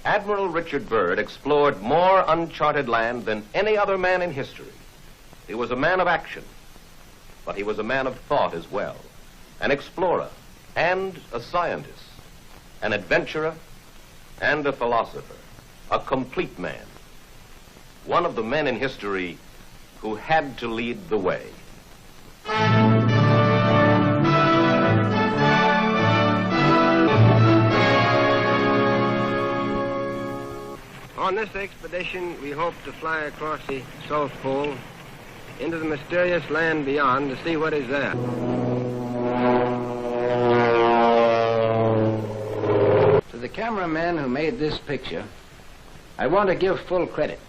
Admiral Richard Byrd explored more uncharted land than any other man in history. He was a man of action, but he was a man of thought as well, an explorer and a scientist, an adventurer and a philosopher, a complete man, one of the men in history who had to lead the way. On this expedition, we hope to fly across the South Pole into the mysterious land beyond to see what is there. To the cameramen who made this picture, I want to give full credit.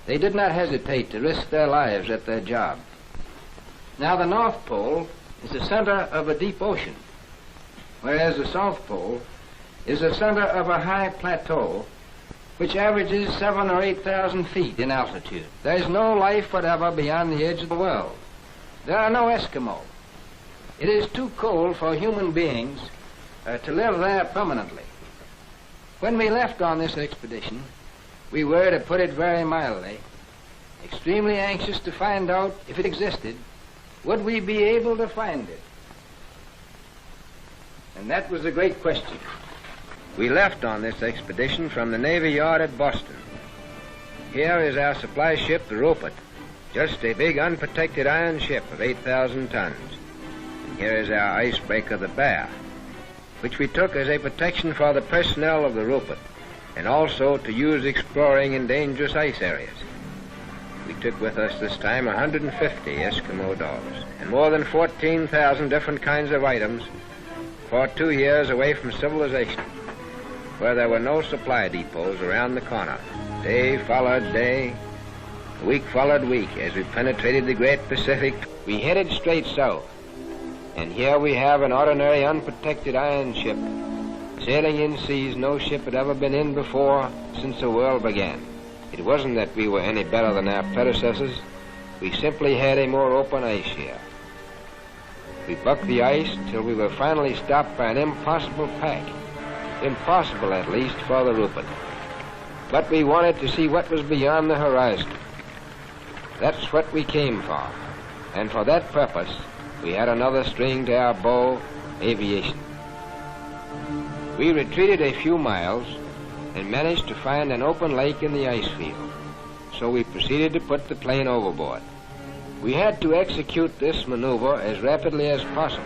They did not hesitate to risk their lives at their job. Now, the North Pole is the center of a deep ocean, whereas the South Pole is the center of a high plateau which averages 7,000 or 8,000 feet in altitude. There is no life whatever beyond the edge of the world. There are no Eskimo. It is too cold for human beings to live there permanently. When we left on this expedition, we were, to put it very mildly, extremely anxious to find out if it existed. Would we be able to find it? And that was the great question. We left on this expedition from the Navy Yard at Boston. Here is our supply ship, the Rupert, just a big unprotected iron ship of 8,000 tons. And here is our icebreaker, the Bear, which we took as a protection for the personnel of the Rupert, and also to use exploring in dangerous ice areas. We took with us this time 150 Eskimo dogs, and more than 14,000 different kinds of items for 2 years away from civilization, where there were no supply depots around the corner. Day followed day, week followed week, as we penetrated the great Pacific. We headed straight south, and here we have an ordinary unprotected iron ship, sailing in seas no ship had ever been in before since the world began. It wasn't that we were any better than our predecessors. We simply had a more open ice here. We bucked the ice till we were finally stopped by an impossible pack. Impossible, at least, for the Rupert. But we wanted to see what was beyond the horizon. That's what we came for. And for that purpose, we had another string to our bow, aviation. We retreated a few miles and managed to find an open lake in the ice field. So we proceeded to put the plane overboard. We had to execute this maneuver as rapidly as possible,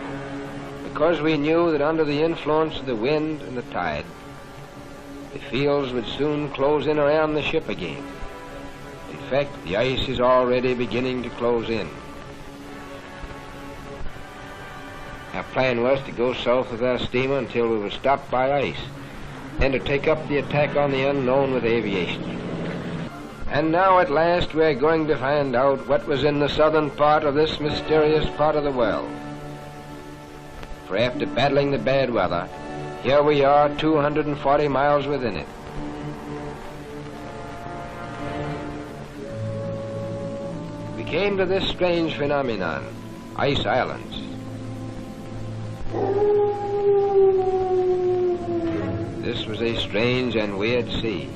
because we knew that under the influence of the wind and the tide, the fields would soon close in around the ship again. In fact, the ice is already beginning to close in. Our plan was to go south with our steamer until we were stopped by ice, and to take up the attack on the unknown with aviation. And now at last we're going to find out what was in the southern part of this mysterious part of the world. For after battling the bad weather, here we are 240 miles within it. We came to this strange phenomenon, ice islands. This was a strange and weird sea.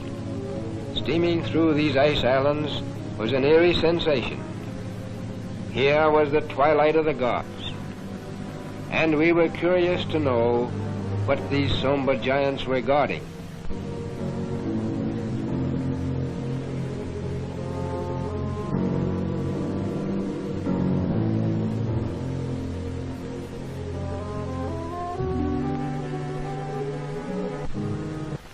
Steaming through these ice islands was an eerie sensation. Here was the twilight of the gods, and we were curious to know what these somber giants were guarding.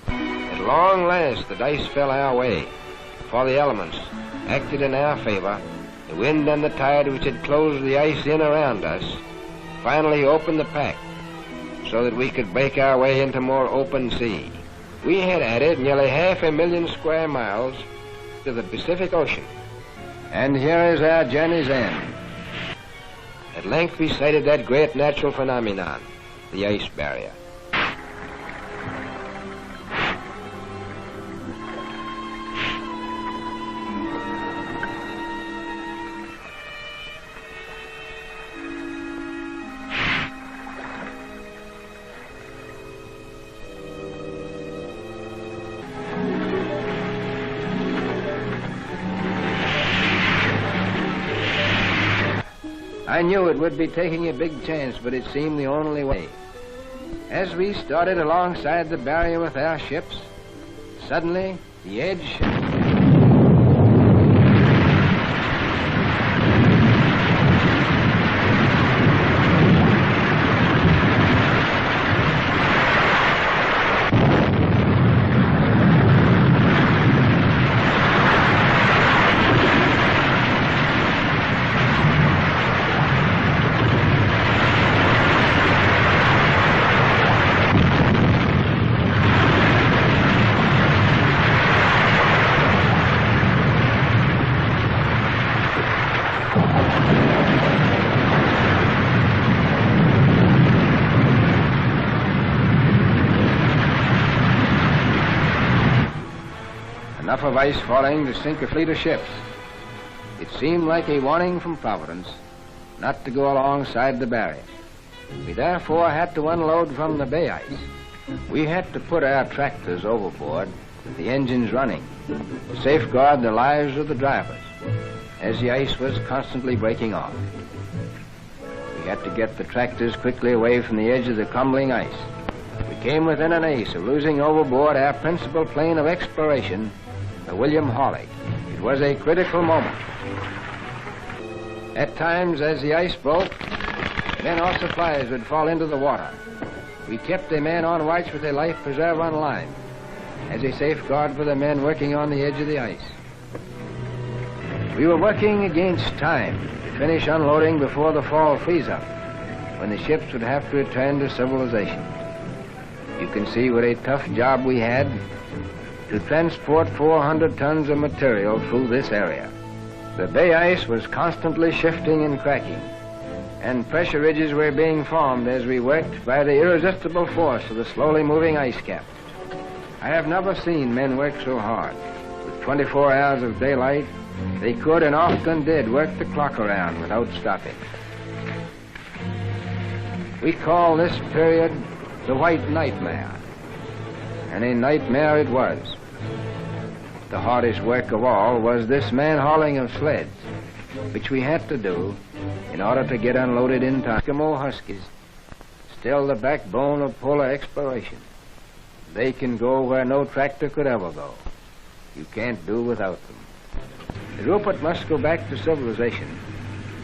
At long last, the dice fell our way, for the elements acted in our favor. The wind and the tide, which had closed the ice in around us, finally opened the pack so that we could break our way into more open sea. We had added nearly 500,000 square miles to the Pacific Ocean. And here is our journey's end. At length we sighted that great natural phenomenon, the ice barrier. I knew it would be taking a big chance, but it seemed the only way. As we started alongside the barrier with our ships, suddenly the edge shifted. Enough of ice falling to sink a fleet of ships. It seemed like a warning from Providence not to go alongside the barrier. We therefore had to unload from the bay ice. We had to put our tractors overboard with the engines running to safeguard the lives of the drivers as the ice was constantly breaking off. We had to get the tractors quickly away from the edge of the crumbling ice. We came within an ace of losing overboard our principal plane of exploration, the William Hawley. It was a critical moment. At times, as the ice broke, then our supplies would fall into the water. We kept a man on watch with a life preserver on line as a safeguard for the men working on the edge of the ice. We were working against time to finish unloading before the fall freeze-up, when the ships would have to return to civilization. You can see what a tough job we had to transport 400 tons of material through this area. The bay ice was constantly shifting and cracking, and pressure ridges were being formed as we worked by the irresistible force of the slowly moving ice cap. I have never seen men work so hard. With 24 hours of daylight, they could and often did work the clock around without stopping. We call this period the White Nightmare, and a nightmare it was. The hardest work of all was this man-hauling of sleds, which we had to do in order to get unloaded in time. Eskimo Huskies, still the backbone of polar exploration. They can go where no tractor could ever go. You can't do without them. The Rupert must go back to civilization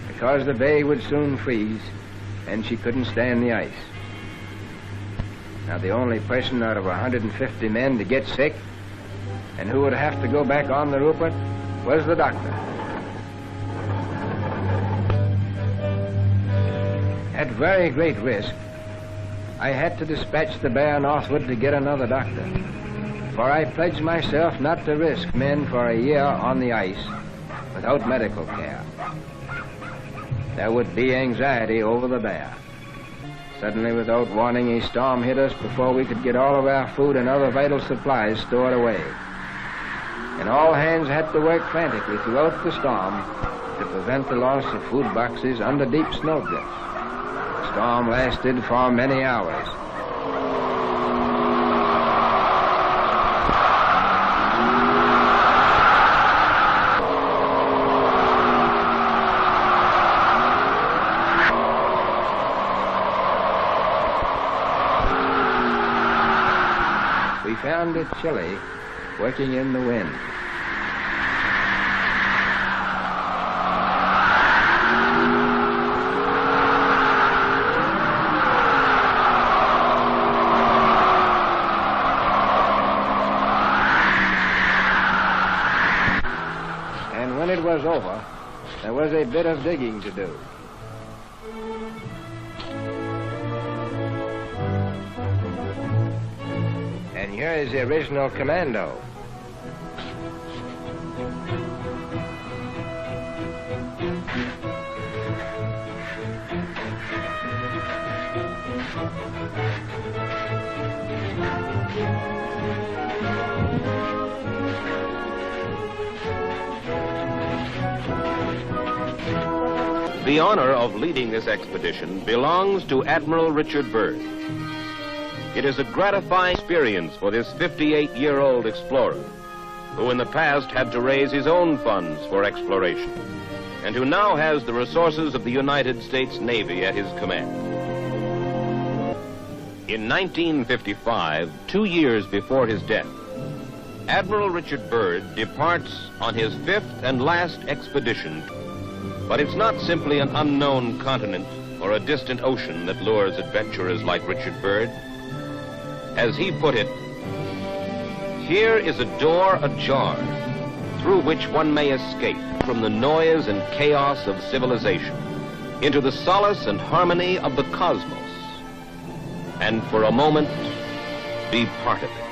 because the bay would soon freeze and she couldn't stand the ice. Now, the only person out of 150 men to get sick and who would have to go back on the Rupert was the doctor. At very great risk, I had to dispatch the bear northward to get another doctor, for I pledged myself not to risk men for a year on the ice without medical care. There would be anxiety over the bear. Suddenly, without warning, a storm hit us before we could get all of our food and other vital supplies stored away. And all hands had to work frantically throughout the storm to prevent the loss of food boxes under deep snowdrifts. The storm lasted for many hours. We found it chilly working in the wind. And when it was over, there was a bit of digging to do. And here is the original commando. The honor of leading this expedition belongs to Admiral Richard BYRD. It is a gratifying experience for this 58-year-old explorer, who in the past had to raise his own funds for exploration, and who now has the resources of the United States Navy at his command. In 1955, 2 years before his death, Admiral Richard Byrd departs on his 5th and last expedition. But it's not simply an unknown continent or a distant ocean that lures adventurers like Richard Byrd. As he put it, here is a door ajar through which one may escape from the noise and chaos of civilization into the solace and harmony of the cosmos, and for a moment be part of it.